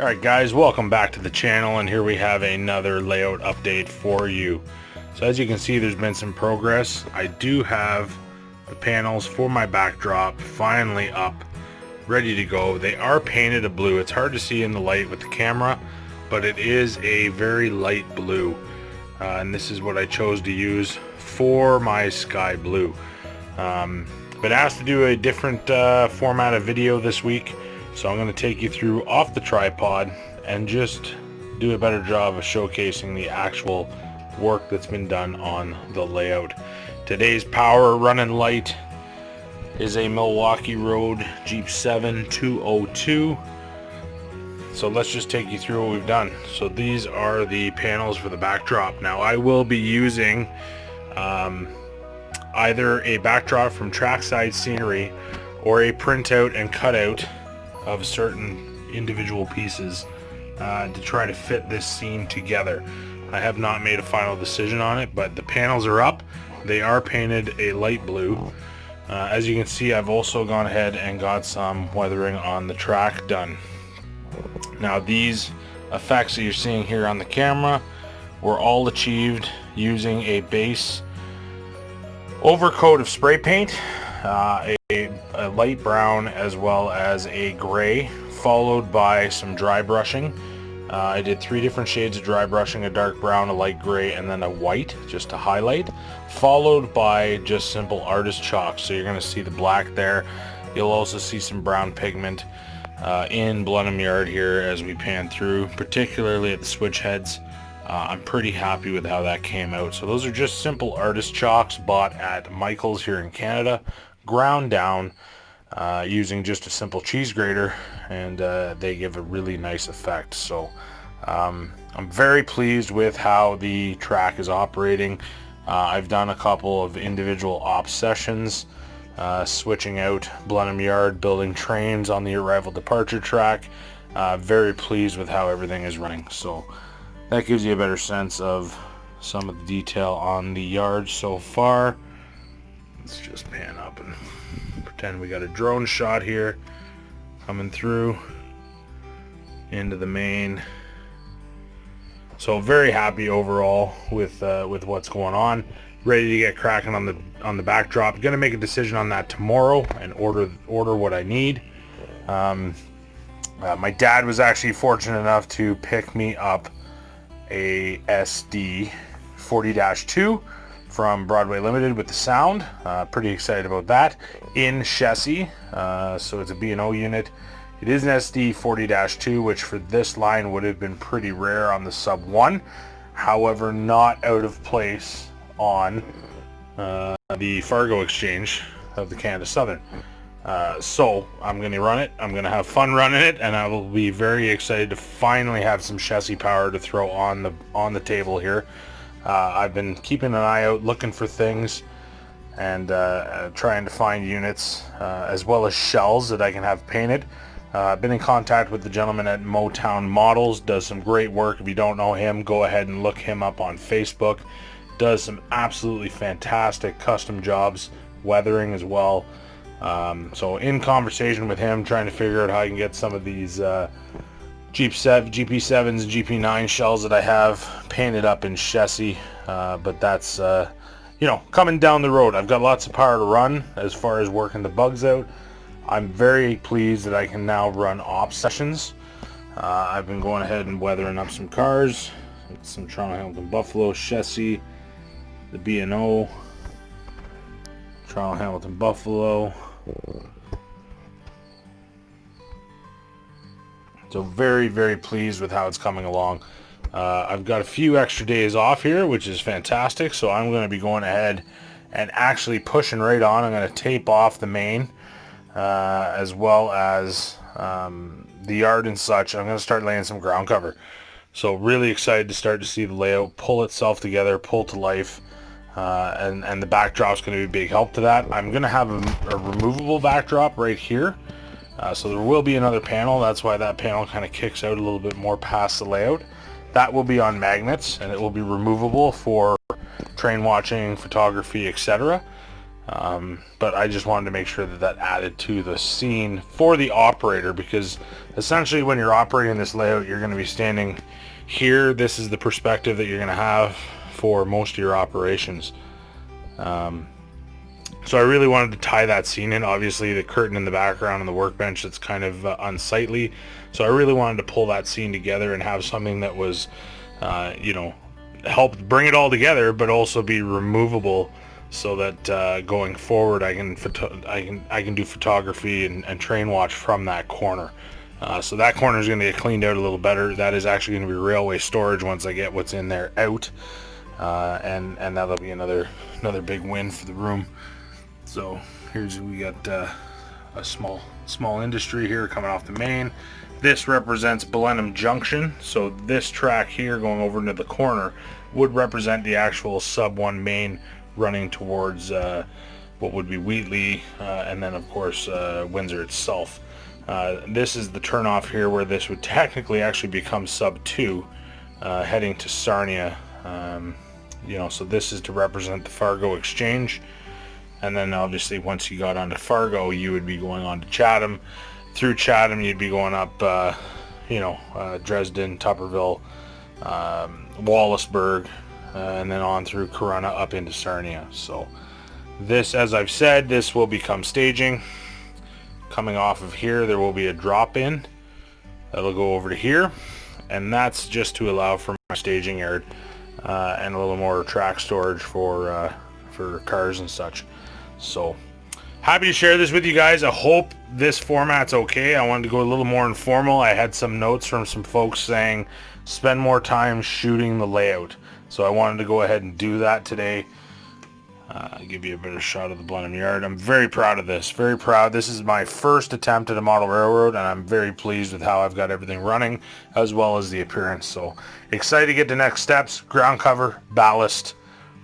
Alright guys, welcome back to the channel, and here we have another layout update for you. So as you can see, there's been some progress. I do have the panels for my backdrop finally up, ready to go. They are painted a blue. It's hard to see in the light with the camera, but it is a very light blue. And this is what I chose to use for my sky blue. Been asked to do a different format of video this week, so I'm going to take you through off the tripod and just do a better job of showcasing the actual work that's been done on the layout. Today's power running light is a Milwaukee Road Jeep 7 202. So let's just take you through what we've done. So these are the panels for the backdrop. Now I will be using either a backdrop from Trackside Scenery or a printout and cutout of certain individual pieces to try to fit this scene together. I have not made a final decision on it, but the panels are up. They are painted a light blue. As you can see, I've also gone ahead and got some weathering on the track done. Now these effects that you're seeing here on the camera were all achieved using a base overcoat of spray paint, a light brown as well as a gray, followed by some dry brushing. I did 3 different shades of dry brushing: a dark brown, a light gray, and then a white, just to highlight, followed by just simple artist chalk. So you're going to see the black there. You'll also see some brown pigment in Bellenum Yard here as we pan through, particularly at the switch heads. I'm pretty happy with how that came out. So those are just simple artist chalks bought at Michael's here in Canada, ground down using just a simple cheese grater, and they give a really nice effect. So I'm very pleased with how the track is operating. I've done a couple of individual op sessions, switching out Bellenum Yard, building trains on the arrival departure track. Very pleased with how everything is running. So that gives you a better sense of some of the detail on the yard so far. Let's just pan up and pretend we got a drone shot here coming through into the main. So very happy overall with what's going on. Ready to get cracking on the backdrop. Gonna make a decision on that tomorrow and order what I need. My dad was actually fortunate enough to pick me up a SD 40-2 from Broadway Limited with the sound. Pretty excited about that. In Chessie, so it's a B&O unit. It is an SD 40-2, which for this line would have been pretty rare on the sub 1. However, not out of place on the Fargo exchange of the Canada Southern. So I'm going to run it. I'm going to have fun running it, and I will be very excited to finally have some chassis power to throw on the table here. I've been keeping an eye out, looking for things, and trying to find units as well as shells that I can have painted. I've been in contact with the gentleman at Motown Models. Does some great work. If you don't know him, go ahead and look him up on Facebook. Does some absolutely fantastic custom jobs, weathering as well. So in conversation with him, trying to figure out how I can get some of these GP7s and GP9 shells that I have painted up in Chessie, but that's coming down the road. I've got lots of power to run as far as working the bugs out. I'm very pleased that I can now run op sessions. I've been going ahead and weathering up some cars, some Toronto Hamilton Buffalo, Chessie, the B&O, Toronto Hamilton Buffalo. So very, very pleased with how it's coming along. I've got a few extra days off here, which is fantastic. So I'm going to be going ahead and actually pushing right on. I'm going to tape off the main as well as the yard and such. I'm going to start laying some ground cover. So really excited to start to see the layout pull itself together, pull to life. And the backdrop's going to be a big help to that. I'm going to have a removable backdrop right here. So there will be another panel. That's why that panel kind of kicks out a little bit more past the layout. That will be on magnets, and it will be removable for train watching, photography, etc. But I just wanted to make sure that that added to the scene for the operator, because essentially when you're operating this layout, you're going to be standing here. This is the perspective that you're going to have for most of your operations. So I really wanted to tie that scene in. Obviously the curtain in the background and the workbench, that's kind of unsightly. So I really wanted to pull that scene together and have something that was, you know, help bring it all together, but also be removable, so that going forward I can do photography and train watch from that corner. So that corner is going to get cleaned out a little better. That is actually going to be railway storage once I get what's in there out, and that'll be another big win for the room. So we got a small industry here coming off the main. This represents Bellenum Junction, so this track here going over into the corner would represent the actual sub 1 main running towards what would be Wheatley, and then of course Windsor itself. This is the turnoff here where this would technically actually become sub 2, heading to Sarnia. You know, so this is to represent the Fargo exchange. And then obviously once you got onto Fargo, you would be going on to Chatham. Through Chatham, you'd be going up, Dresden, Tupperville, Wallaceburg, and then on through Corunna up into Sarnia. So this, as I've said, this will become staging. Coming off of here, there will be a drop in that'll go over to here, and that's just to allow for my staging yard and a little more track storage for cars and such. So happy to share this with you guys. I hope this format's okay. I wanted to go a little more informal. I had some notes from some folks saying spend more time shooting the layout, so I wanted to go ahead and do that today. Give you a better shot of the Bellenum yard. I'm very proud of this, very proud. This is my first attempt at a model railroad, and I'm very pleased with how I've got everything running, as well as the appearance. So excited to get to next steps. Ground cover, ballast,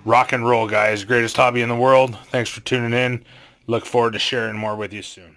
rock and roll, guys. Greatest hobby in the world. Thanks for tuning in. Look forward to sharing more with you soon.